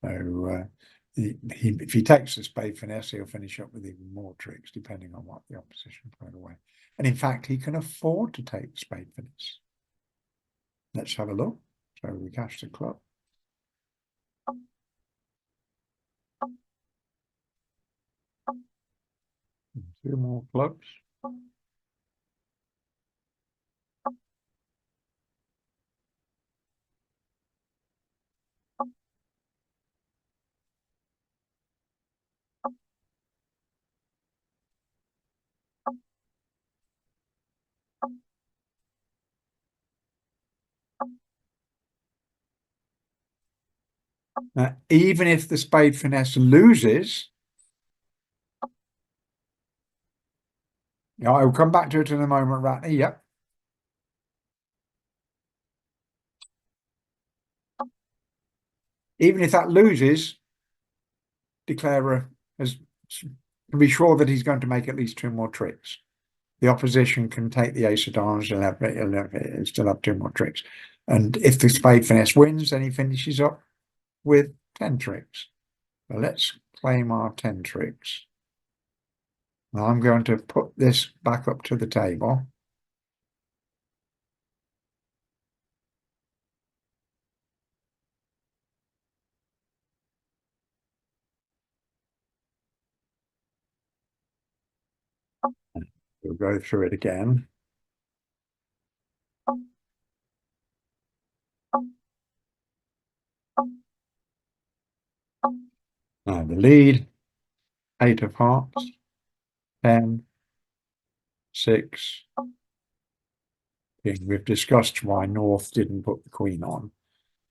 So if he takes the spade finesse, he'll finish up with even more tricks, depending on what the opposition throw away. And in fact, he can afford to take the spade finesse. Let's have a look. So we cash the club. 2 more clubs. Now, even if the spade finesse loses, I'll come back to it in a moment, Ratney. Yep. Even if that loses, Declarer has to be sure that he's going to make at least 2 more tricks. The opposition can take the ace of diamonds, he'll still have 2 more tricks. And if the spade finesse wins, then he finishes up with 10 tricks. So let's claim our 10 tricks. Now I'm going to put this back up to the table. We'll go through it again. Now the lead, 8 of hearts, 10, 6. We've discussed why North didn't put the queen on.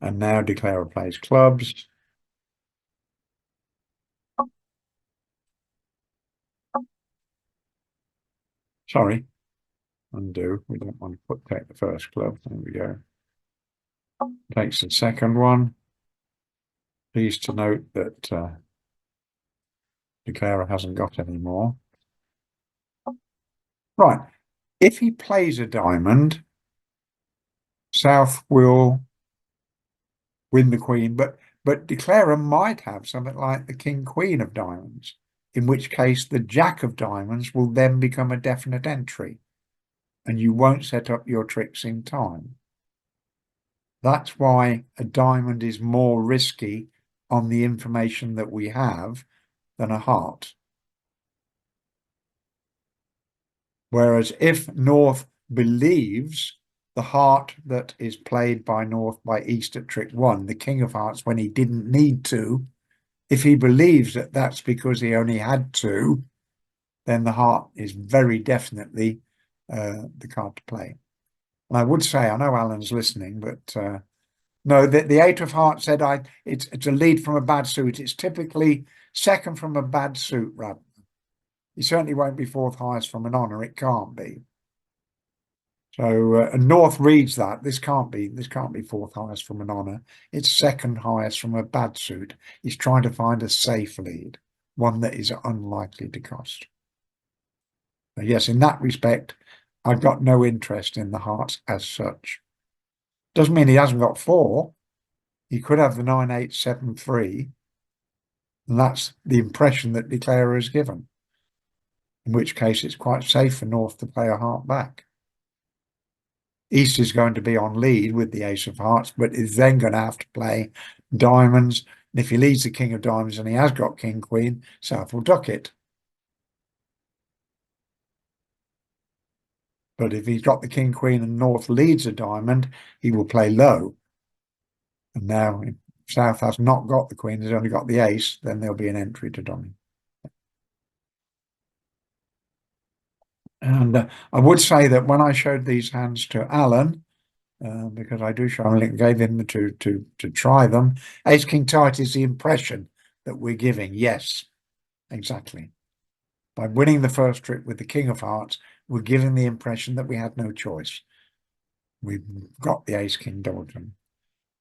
And now Declarer plays clubs. Sorry, undo. We don't want to take the first club. There we go. Takes the second one. Pleased to note that Declarer hasn't got any more. Right. If he plays a diamond, South will win the queen, but Declarer might have something like the king queen of diamonds, in which case the jack of diamonds will then become a definite entry and you won't set up your tricks in time. That's why a diamond is more risky on the information that we have than a heart. Whereas if North believes the heart that is played by North by East at trick 1, the king of hearts, when he didn't need to, if he believes that that's because he only had to, then the heart is very definitely the card to play. And I would say, I know Alan's listening, but no, the 8 of hearts said it's a lead from a bad suit. It's typically second from a bad suit, rather. It certainly won't be 4th highest from an honor. It can't be. So North reads that this can't be 4th highest from an honor. It's 2nd highest from a bad suit. He's trying to find a safe lead, one that is unlikely to cost. But yes, in that respect, I've got no interest in the hearts as such. Doesn't mean he hasn't got 4. He could have the 9, 8, 7, 3, and that's the impression that Declarer has given. In which case, it's quite safe for North to play a heart back. East is going to be on lead with the ace of hearts, but is then going to have to play diamonds. And if he leads the king of diamonds and he has got king queen, South will duck it. But if he's got the king queen and North leads a diamond, he will play low. And now if South has not got the queen, has only got the ace, then there'll be an entry to Donny. And I would say that when I showed these hands to Alan, because I do show him, gave him to try them, ace king tight is the impression that we're giving. Yes, exactly. By winning the first trick with the king of hearts, we're giving the impression that we had no choice. We've got the ace king doubleton.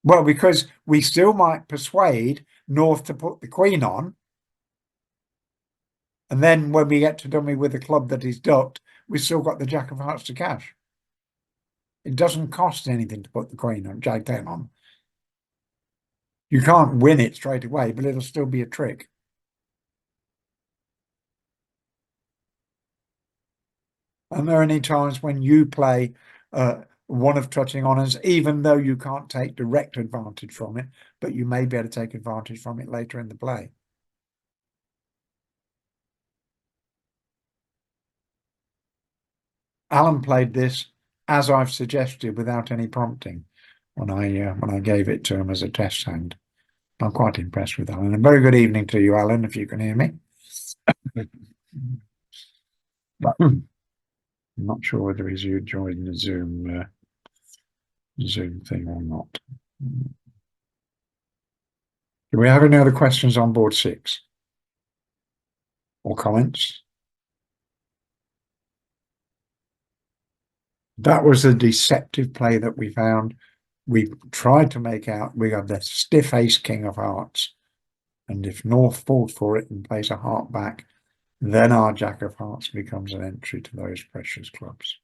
Well, because we still might persuade North to put the queen on. And then when we get to dummy with a club that is ducked, we've still got the jack of hearts to cash. It doesn't cost anything to put the queen on, jack 10 on. You can't win it straight away, but it'll still be a trick. And there are any times when you play one of touching honours, even though you can't take direct advantage from it, but you may be able to take advantage from it later in the play. Alan played this as I've suggested without any prompting when I gave it to him as a test hand. I'm quite impressed with Alan. A very good evening to you, Alan, if you can hear me. I'm not sure whether he's joining the Zoom thing or not. Do we have any other questions on board 6? Or comments? That was a deceptive play that we found. We tried to make out we got the stiff ace king of hearts. And if North falls for it and plays a heart back, then our jack of hearts becomes an entry to those precious clubs.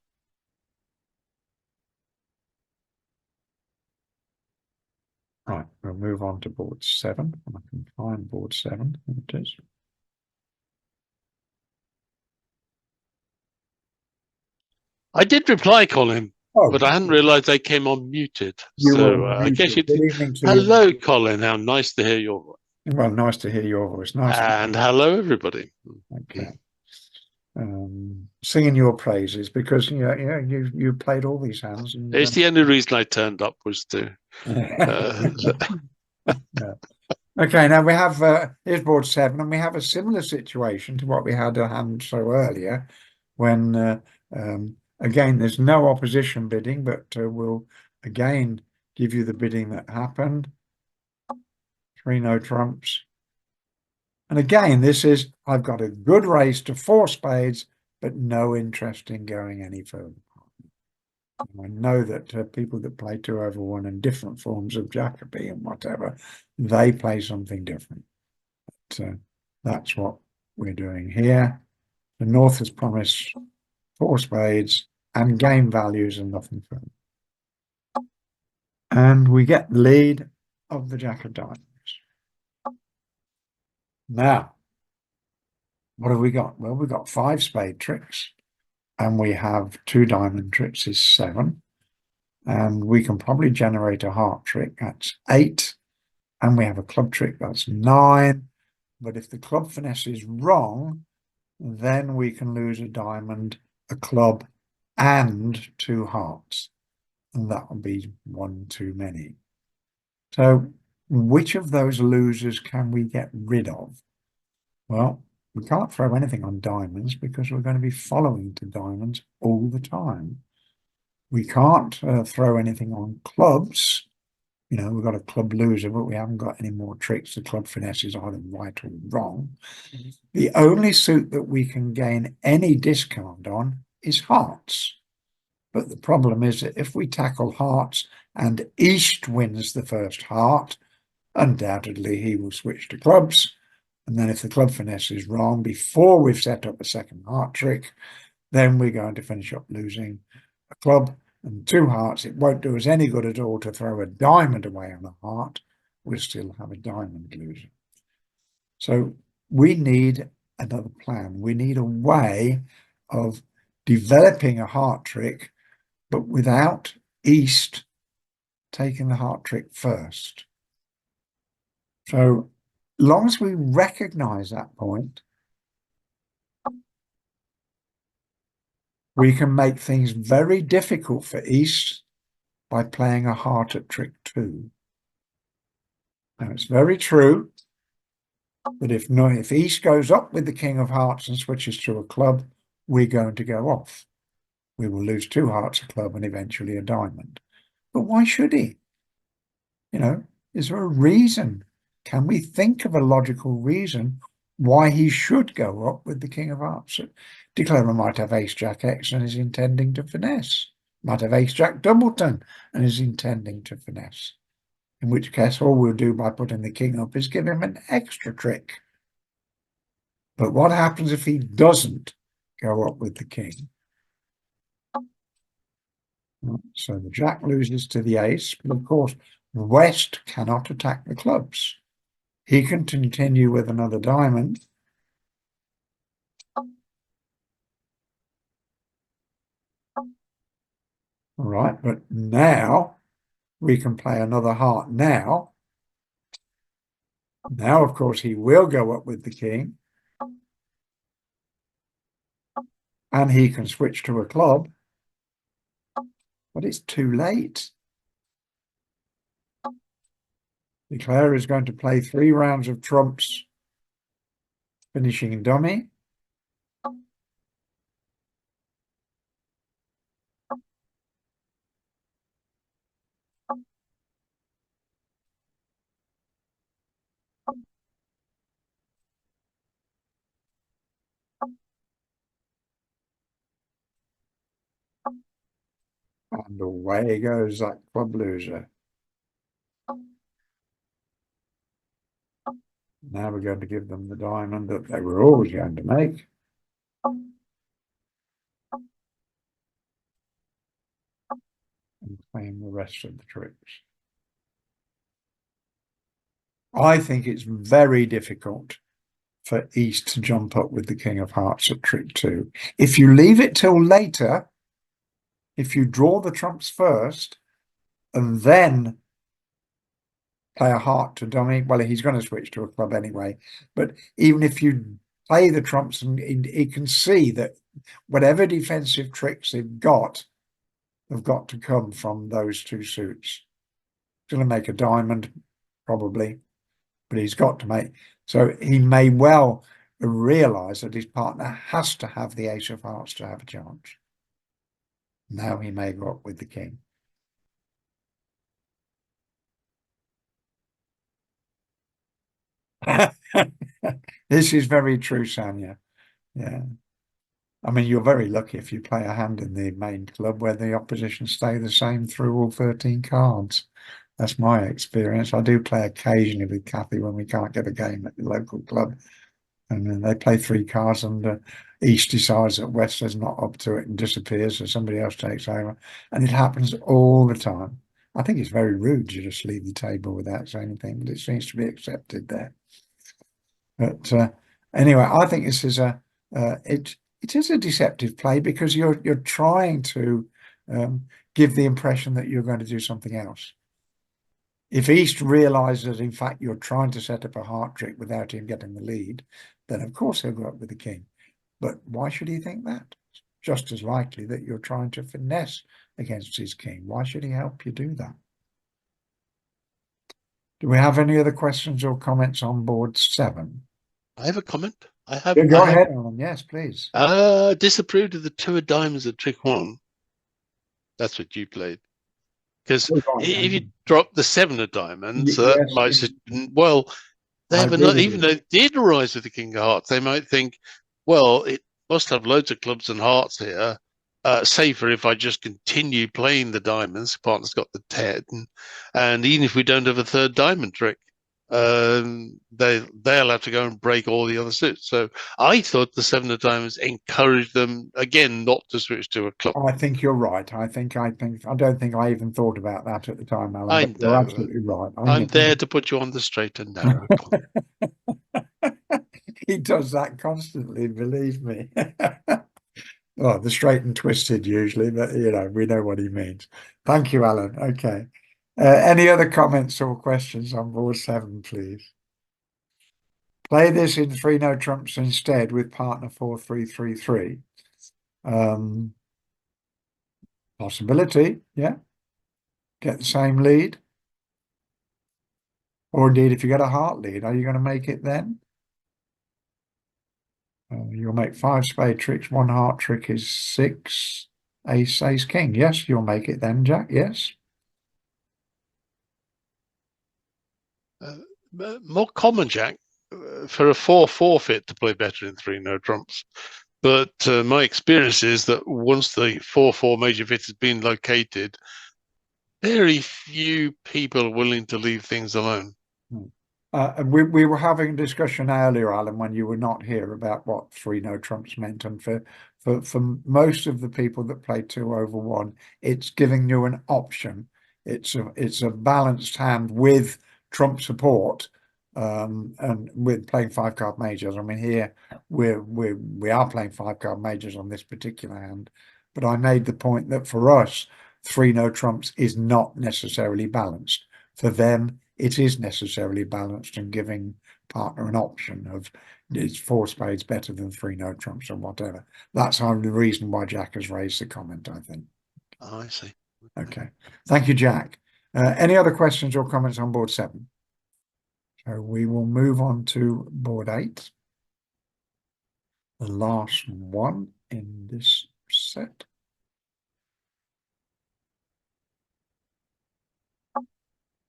Right, we'll move on to board 7. I can find board 7. There it is. I did reply, Colin, but I hadn't realised they came on muted. So I guess you did. Hello, Colin. How nice to hear your voice. Well, nice to hear your voice. Nice. And hello, everybody. Okay. Singing your praises because you played all these hands. And, it's the only reason I turned up was to. Okay, now we have here's board 7, and we have a similar situation to what we had a hand so earlier, when again there's no opposition bidding, but we'll again give you the bidding that happened. 3 no trumps. And again, this is, I've got a good race to 4 spades, but no interest in going any further. And I know that people that play 2 over 1 and different forms of Jacoby and whatever, they play something different. But that's what we're doing here. The North has promised 4 spades and game values and nothing further. And we get the lead of the jack of diamonds. Now, what have we got? Well, we've got 5 spade tricks, and we have 2 diamond tricks is 7, and we can probably generate a heart trick, that's 8, and we have a club trick, that's 9. But if the club finesse is wrong, then we can lose a diamond, a club, and 2 hearts, and that will be 1 too many. So which of those losers can we get rid of? Well, we can't throw anything on diamonds because we're going to be following to diamonds all the time. We can't throw anything on clubs. You know, we've got a club loser, but we haven't got any more tricks. The club finesse is either right or wrong. The only suit that we can gain any discount on is hearts. But the problem is that if we tackle hearts and East wins the first heart, undoubtedly he will switch to clubs. And then if the club finesse is wrong before we've set up a second heart trick, then we're going to finish up losing a club and 2 hearts. It won't do us any good at all to throw a diamond away on a heart. We'll still have a diamond loser. So we need another plan. We need a way of developing a heart trick but without East taking the heart trick first. So long as we recognize that point, we can make things very difficult for East by playing a heart at trick 2. Now, it's very true that if East goes up with the King of Hearts and switches to a club, we're going to go off. We will lose 2 hearts, a club, and eventually a diamond. But why should he? You know, is there a reason? Can we think of a logical reason why he should go up with the King of Hearts? Declarer might have Ace Jack X and is intending to finesse. Might have Ace Jack Doubleton and is intending to finesse. In which case, all we'll do by putting the king up is give him an extra trick. But what happens if he doesn't go up with the king? So the jack loses to the ace, but of course, West cannot attack the clubs. He can continue with another diamond. All right, but now we can play another heart now. Now, of course, he will go up with the king. And he can switch to a club. But it's too late. Declare is going to play 3 rounds of trumps, finishing dummy. And away goes that club loser. Now we're going to give them the diamond that they were always going to make. And claim the rest of the tricks. I think it's very difficult for East to jump up with the King of Hearts at trick 2. If you leave it till later, if you draw the trumps first and then play a heart to dummy, well, he's going to switch to a club anyway. But even if you play the trumps, and he can see that whatever defensive tricks they've got have got to come from those 2 suits. He's going to make a diamond, probably, but he's got to make. So he may well realize that his partner has to have the Ace of Hearts to have a chance. Now he may go up with the king. This is very true, Sanya. Yeah. I mean, you're very lucky if you play a hand in the main club where the opposition stay the same through all 13 cards. That's my experience. I do play occasionally with Kathy when we can't get a game at the local club. And then they play 3 cards and East decides that West is not up to it and disappears, so somebody else takes over. And it happens all the time. I think it's very rude to just leave the table without saying anything, but it seems to be accepted there. But anyway, I think this is it is a deceptive play because you're trying to give the impression that you're going to do something else. If East realizes, in fact, you're trying to set up a heart trick without him getting the lead, then of course he'll go up with the king. But why should he think that? It's just as likely that you're trying to finesse against his king. Why should he help you do that? Do we have any other questions or comments on board 7? I have a comment. Go ahead, Alan. Yes, please. Disapproved of the 2 of diamonds at trick 1. That's what you played. Because if you drop the 7 of diamonds, well, they have another. Even though it did rise with the King of Hearts, they might think, well, it must have loads of clubs and hearts here. Safer if I just continue playing the diamonds. Partner's got the 10, and even if we don't have a 3rd diamond trick, they'll have to go and break all the other suits. So I thought the 7 of diamonds encouraged them again not to switch to a club. I think you're right. I don't think I even thought about that at the time, Alan. I know. You're absolutely right. I'm there to put you on the straight and narrow. He does that constantly, believe me. Oh, the straight and twisted usually, but you know, we know what he means. Thank you, Alan. Okay. Any other comments or questions on board 7, please? Play this in 3 no trumps instead with partner 4-3-3-3. Possibility, yeah. Get the same lead. Or indeed, if you get a heart lead, are you going to make it then? You'll make 5 spade tricks. 1 heart trick is 6. Ace, ace, king. Yes, you'll make it then, Jack. Yes. More common, Jack, for a 4 forfeit to play better in 3 no trumps. But my experience is that once the 4-4 major fit has been located, very few people are willing to leave things alone. We were having a discussion earlier, Alan, when you were not here, about what 3 no trumps meant, and for most of the people that play 2 over 1, it's giving you an option. It's a balanced hand with trump support, and with playing 5-card majors. I mean, here we are playing 5-card majors on this particular hand, but I made the point that for us, 3 no trumps is not necessarily balanced. For them, it is necessarily balanced and giving partner an option of, is 4 spades better than 3 no trumps or whatever. That's the reason why Jack has raised the comment, I think. Oh, I see. Okay. Thank you, Jack. Any other questions or comments on board 7? So we will move on to board 8. The last one in this set.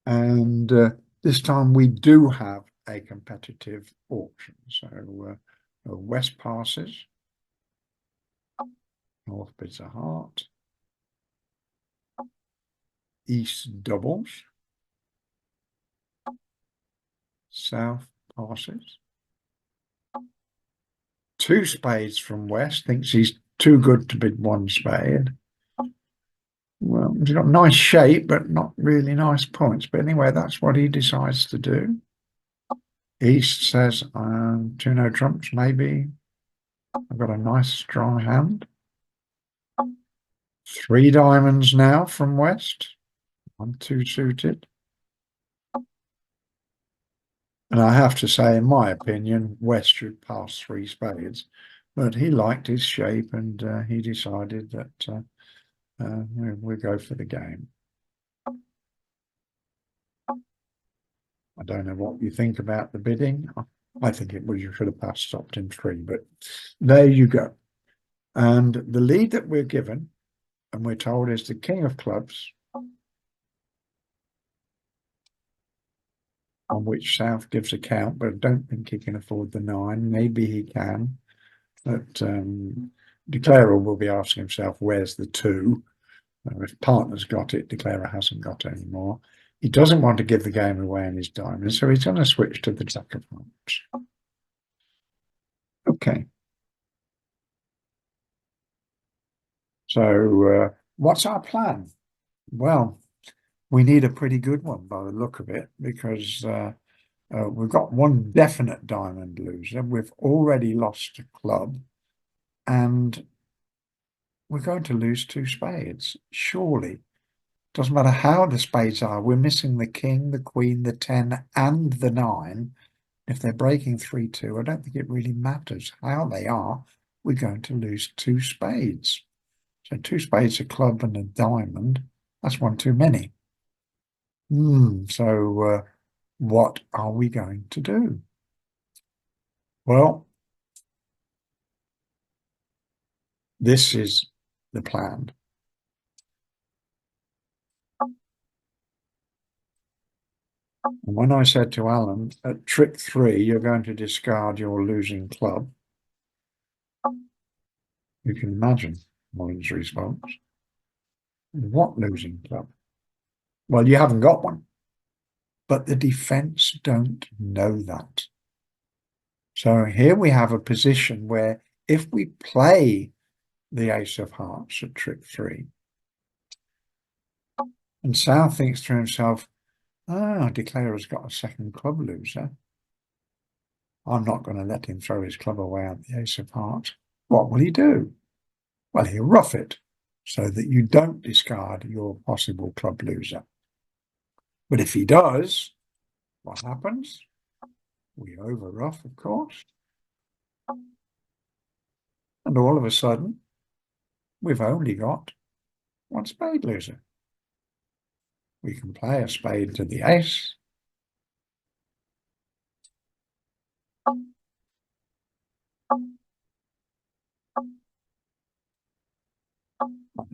And this time we do have a competitive auction. So West passes, North bids a heart, East doubles, South passes. 2 spades from West, thinks he's too good to bid 1 spade. Well, he's got nice shape, but not really nice points. But anyway, that's what he decides to do. East says, 2 no trumps, maybe. I've got a nice strong hand. 3 diamonds now from West. 1, 2 suited. And I have to say, in my opinion, West should pass 3 spades. But he liked his shape, and he decided that we'll go for the game. I don't know what you think about the bidding. I think you should have passed stopped in 3, but there you go. And the lead that we're given, and we're told, is the king of clubs, on which South gives a count, but I don't think he can afford the 9. Maybe he can, but Declarer will be asking himself, where's the 2? If partner's got it, Declarer hasn't got any more. He doesn't want to give the game away in his diamonds, so he's going to switch to the Jack of Hearts. Okay. So what's our plan? Well, we need a pretty good one by the look of it, because we've got 1 definite diamond loser. We've already lost a club, and we're going to lose 2 spades, surely. Doesn't matter how the spades are, we're missing the king, the queen, the 10, and the 9. If they're breaking 3-2, I don't think it really matters how they are. We're going to lose 2 spades. So 2 spades, a club, and a diamond. That's 1 too many. So what are we going to do? Well, this is the plan. And when I said to Alan, at trick 3, you're going to discard your losing club, you can imagine Molly's response. What losing club? Well, you haven't got one. But the defense don't know that. So here we have a position where if we play the ace of hearts at trick 3, and South thinks to himself, Declarer's got a second club loser, I'm not going to let him throw his club away at the ace of hearts. What will he do? Well, he'll ruff it so that you don't discard your possible club loser. But if he does, what happens? We over ruff, of course. And all of a sudden, we've only got one spade loser. We can play a spade to the ace.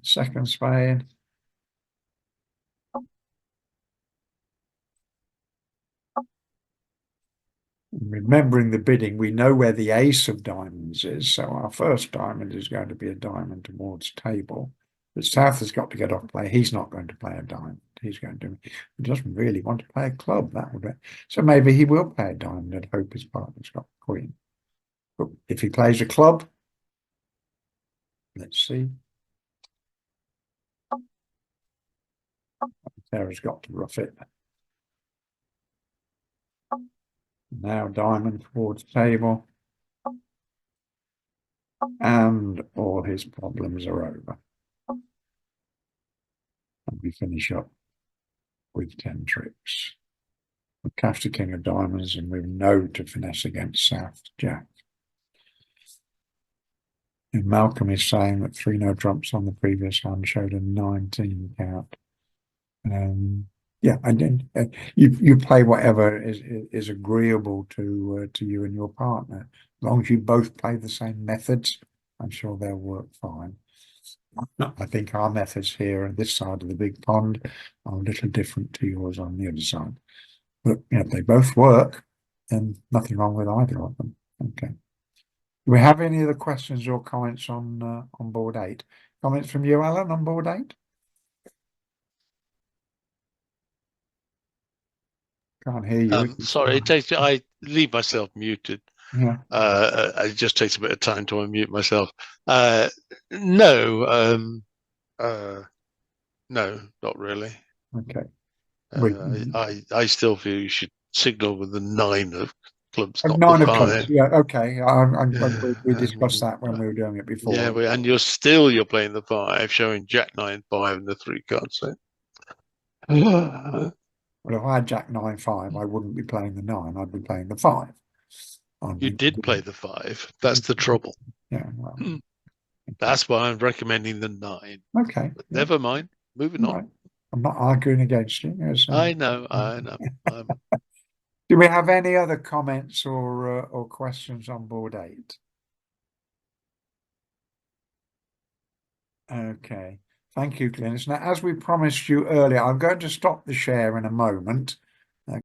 Second spade. Remembering the bidding, we know where the ace of diamonds is. So our first diamond is going to be a diamond towards table. But South has got to get off play. He's not going to play a diamond. He's going to, he doesn't really want to play a club. That would be, so maybe he will play a diamond and hope his partner's got the queen. But if he plays a club, let's see. Sarah's got to rough it. Now diamond towards table. And all his problems are over. And we finish up with 10 tricks. We cash the king of diamonds and we know to finesse against South Jack. And Malcolm is saying that 3 no trumps on the previous hand showed a 19 count. Yeah, and then you play whatever is agreeable to you and your partner. As long as you both play the same methods, I'm sure they'll work fine. I think our methods here on this side of the big pond are a little different to yours on the other side. But you know, if they both work, then nothing wrong with either of them. Okay. Do we have any other questions or comments on board 8? Comments from you, Alan, on board 8? Can't hear you. Sorry, I leave myself muted. Yeah. It just takes a bit of time to unmute myself. No, not really. Okay. I still feel you should signal with the 9 of clubs, not 9 the of 5. clubs. Yeah. Okay. We discussed that when we were doing it before. Yeah, and you're playing the 5, showing Jack 9 5 and the 3 card set. Well, if I had Jack 9 5, I wouldn't be playing the 9. I'd be playing the 5. You did play the 5. That's the trouble. Yeah. Well, okay. That's why I'm recommending the 9. Okay. But never mind. Moving on. I'm not arguing against you. I know. Do we have any other comments or questions on board 8? Okay. Thank you, Glynis. Now, as we promised you earlier, I'm going to stop the share in a moment.